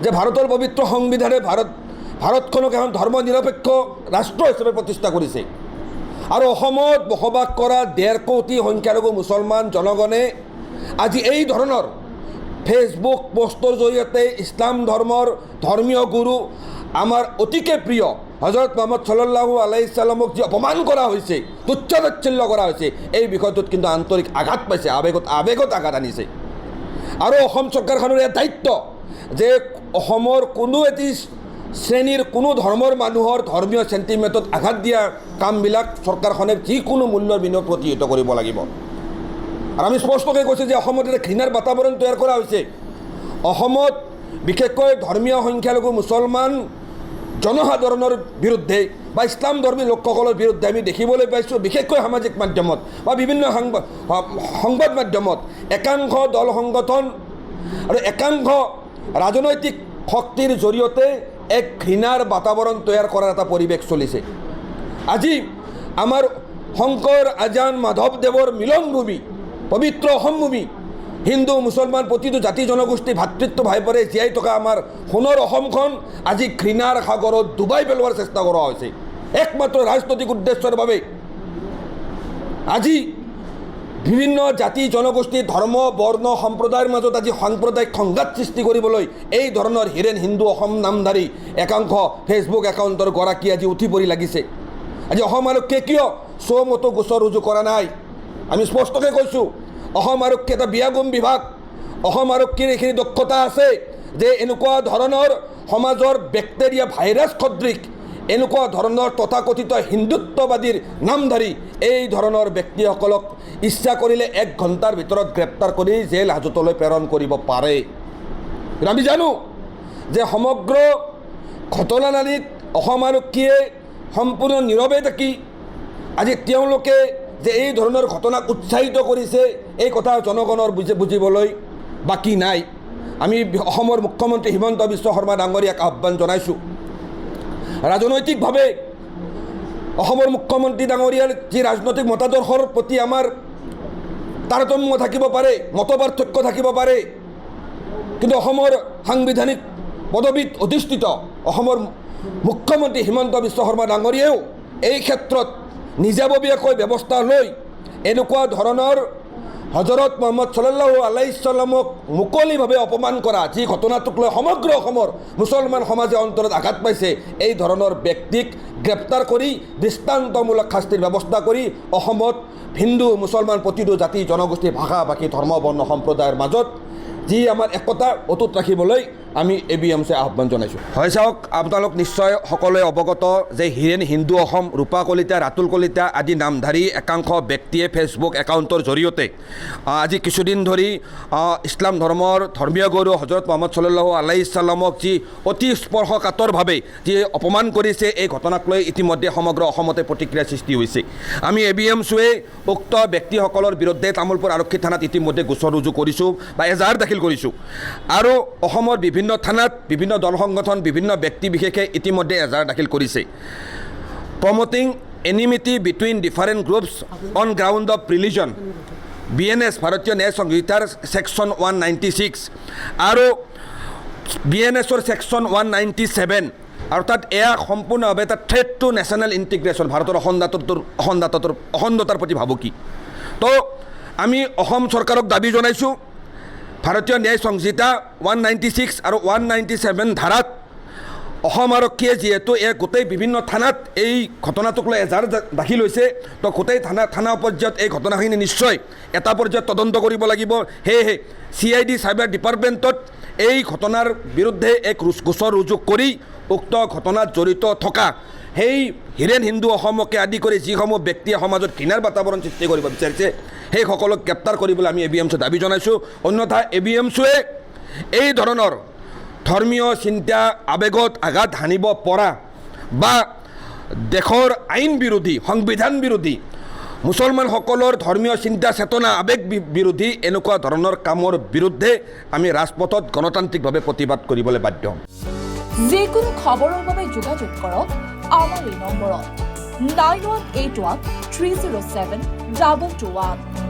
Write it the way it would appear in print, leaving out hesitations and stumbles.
যে ভারতের পবিত্র সংবিধানে ভারতখনক এখন ধর্ম নিরপেক্ষ রাষ্ট্র হিসেবে প্রতিষ্ঠা করেছে আর অসমত বসবাস করা 1.5 কোটি সংখ্যালঘু মুসলমান জনগণে আজি এই ধরনের ফেসবুক পোস্টৰ জৰিয়তে ইছলাম ধৰ্মৰ ধৰ্মীয় গুৰু আমাৰ অতিকে প্ৰিয় হজৰত মোহাম্মদ সাল্লাল্লাহু আলাইহি সাল্লামক যে অপমান কৰা হৈছে তুচ্ছতাচ্ছিল্য কৰা হৈছে এই বিষয়টোত কিন্তু আন্তৰিক আঘাত পাইছে আৱেগত আঘাত আনিছে আৰু অসম চৰকাৰখনৰ এই দায়িত্ব যে অসমৰ কোনো এটি শ্ৰেণীৰ কোনো ধৰ্মৰ মানুহৰ ধৰ্মীয় চেণ্টিমেণ্টত আঘাত দিয়া কামবিলাক চৰকাৰখনে যিকোনো মূল্যৰ বিনিময়ত প্ৰতিহত কৰিব লাগিব আৰ আমি স্পষ্টকৈ কৈছোঁ যে অসমত এটা ঘৃণাৰ বাতাবৰণ তৈয়াৰ কৰা হৈছে অসমত বিশেষকৈ ধৰ্মীয় সংখ্যালঘু মুছলমান জনসাধাৰণৰ বিৰুদ্ধে বা ইছলাম ধৰ্মী লোকসকলৰ বিৰুদ্ধে আমি দেখিবলৈ পাইছোঁ বিশেষকৈ সামাজিক মাধ্যমত বা বিভিন্ন সংবাদ মাধ্যমত একাংশ দল সংগঠন আৰু একাংশ ৰাজনৈতিক শক্তিৰ জৰিয়তে এক ঘৃণাৰ বাতাবৰণ তৈয়াৰ কৰাৰ এটা পৰিৱেশ চলিছে আজি আমাৰ শংকৰ আজান মাধৱদেৱৰ মিলনভূমি পবিত্ৰ অসমভূমি হিন্দু মুছলমান প্ৰতিটো জাতি জনগোষ্ঠী ভাতৃত্ব ভাইপৰে জীয়াই থকা আমাৰ সোণৰ অসমখন আজি ঘৃণাৰ সাগৰত ডুবাই পেলোৱাৰ চেষ্টা কৰা হৈছে একমাত্ৰ ৰাজনৈতিক উদ্দেশ্যৰ বাবে আজি বিভিন্ন জাতি জনগোষ্ঠী ধৰ্ম বৰ্ণ সম্প্ৰদায়ৰ মাজত আজি সাম্প্ৰদায়িক সংঘাত সৃষ্টি কৰিবলৈ এই ধৰণৰ হিৰেন হিন্দু অসম নামধাৰী একাংশ ফেচবুক একাউণ্টৰ গৰাকী আজি উঠি পৰি লাগিছে আজি অসম আৰক্ষীয়ে কিয় চমতো গোচৰ ৰুজু কৰা নাই আমি স্পষ্টকৈ কৈছোঁ অসম আৰক্ষী এটা বিয়াগুম বিভাগ অসম আৰক্ষীৰ এইখিনি দক্ষতা আছে যে এনেকুৱা ধৰণৰ সমাজৰ বেক্টেৰিয়া ভাইৰাছ সদৃশ এনেকুৱা ধৰণৰ তথাকথিত হিন্দুত্ববাদীৰ নামধাৰী এই ধৰণৰ ব্যক্তিসকলক ইচ্ছা কৰিলে 1 ঘণ্টাৰ ভিতৰত গ্ৰেপ্তাৰ কৰি জেল হাজতলৈ প্ৰেৰণ কৰিব পাৰে আমি জানো যে সমগ্ৰ ঘটনালালিত অসম আৰক্ষীয়ে সম্পূৰ্ণ নীৰৱে থাকি আজি তেওঁলোকে যে এই ধৰণৰ ঘটনাক উৎসাহিত কৰিছে এই কথা জনগণৰ বুজিবলৈ বাকী নাই আমি অসমৰ মুখ্যমন্ত্ৰী হিমন্ত বিশ্ব শৰ্মা ডাঙৰীয়াক আহ্বান জনাইছোঁ ৰাজনৈতিকভাৱে অসমৰ মুখ্যমন্ত্ৰী ডাঙৰীয়াৰ যি ৰাজনৈতিক মতাদৰ্শৰ প্ৰতি আমাৰ তাৰতম্য থাকিব পাৰে মতপাৰ্থক্য থাকিব পাৰে কিন্তু অসমৰ সাংবিধানিক পদবীত অধিষ্ঠিত অসমৰ মুখ্যমন্ত্ৰী হিমন্ত বিশ্ব শৰ্মা ডাঙৰীয়াও এই ক্ষেত্ৰত নিজাববীয়াকৈ ব্যৱস্থা লৈ এনেকুৱা ধৰণৰ হজৰত মোহাম্মদ সাল্লাল্লাহু আলাইহি সাল্লামক মুকলিভাৱে অপমান কৰা যি ঘটনাটোক লৈ সমগ্ৰ অসমৰ মুছলমান সমাজে অন্তৰত আঘাত পাইছে এই ধৰণৰ ব্যক্তিক গ্ৰেপ্তাৰ কৰি দৃষ্টান্তমূলক শাস্তিৰ ব্যৱস্থা কৰি অসমত হিন্দু মুছলমান প্ৰতিটো জাতি জনগোষ্ঠী ভাষা ভাষী ধৰ্ম বৰ্ণ সম্প্ৰদায়ৰ মাজত যি আমাৰ একতা অটুট ৰাখিবলৈ আমি ABMC আহ্বান জনাইছোঁ হয় চাওক আপোনালোক নিশ্চয় সকলোৱে অৱগত যে হিৰেন হিন্দু অসম ৰূপা কলিতা ৰাতুল কলিতা আদি নামধাৰী একাংশ ব্যক্তিয়ে ফেচবুক একাউণ্টৰ জৰিয়তে আজি কিছুদিন ধৰি ইছলাম ধৰ্মৰ ধৰ্মীয় গুৰু হজৰত মোহাম্মদ সাল্লাল্লাহু আলাইহি সাল্লামক যি অতি স্পৰ্শকাতৰভাৱে যি অপমান কৰিছে এই ঘটনাক লৈ ইতিমধ্যে সমগ্ৰ অসমতে প্ৰতিক্ৰিয়া সৃষ্টি হৈছে আমি ABMCয়ে উক্ত ব্যক্তিসকলৰ বিৰুদ্ধে তামোলপুৰ আৰক্ষী থানাত ইতিমধ্যে গোচৰ ৰুজু কৰিছোঁ বা এজাহাৰ দাখিল কৰিছোঁ আৰু অসমৰ বিভিন্ন থানাত বিভিন্ন দল সংগঠন বিভিন্ন ব্যক্তি বিশেষে ইতিমধ্যে এজাহাৰ দাখিল কৰিছে promoting enmity between different groups on ground of religion BNS ভাৰতীয় ন্যায় সংহিতাৰ ছেকশ্যন 196 আৰু BNSৰ ছেকশ্যন 197 অৰ্থাৎ এয়া সম্পূৰ্ণভাৱে এটা থ্ৰেট টু নেশ্যনেল ইণ্টিগ্ৰেশ্যন ভাৰতৰ অখণ্ডতাৰ প্ৰতি ভাবুকি তো আমি অসম চৰকাৰক দাবী জনাইছোঁ ভাৰতীয় ন্যায় সংহিতা 196 আৰু 197 ধাৰাত অসম আৰক্ষীয়ে যিহেতু গোটেই বিভিন্ন থানাত এই ঘটনাটোক লৈ এজাহাৰ দাখিল হৈছে তো গোটেই থানা পৰ্যায়ত এই ঘটনাখিনি নিশ্চয় এটা পৰ্যায়ত তদন্ত কৰিব লাগিব সেয়েহে CID চাইবাৰ ডিপাৰ্টমেণ্টত এই ঘটনাৰ বিৰুদ্ধে এক গোচৰ ৰুজু কৰি উক্ত ঘটনাত জড়িত থকা সেই হিৰেন হিন্দু অসমকে আদি কৰি যিসমূহ ব্যক্তিয়ে সমাজত ঘৃণাৰ বাতাবৰণ সৃষ্টি কৰিব বিচাৰিছে সেই সকলক গ্ৰেপ্তাৰ কৰিবলৈ আমি ABMC দাবী জনাইছোঁ অন্যথা ABMCয়ে এই ধৰণৰ ধৰ্মীয় চিন্তা আৱেগত আঘাত হানিব পৰা বা দেশৰ আইন বিৰোধী সংবিধান বিৰোধী মুছলমানসকলৰ ধৰ্মীয় চিন্তা চেতনা আৱেগ বিৰোধী এনেকুৱা ধৰণৰ কামৰ বিৰুদ্ধে আমি ৰাজপথত গণতান্ত্ৰিকভাৱে প্ৰতিবাদ কৰিবলৈ বাধ্য হ'ম যিকোনো খবৰৰ বাবে যোগাযোগ কৰক আমাৰ এই নম্বৰত 9181 307 221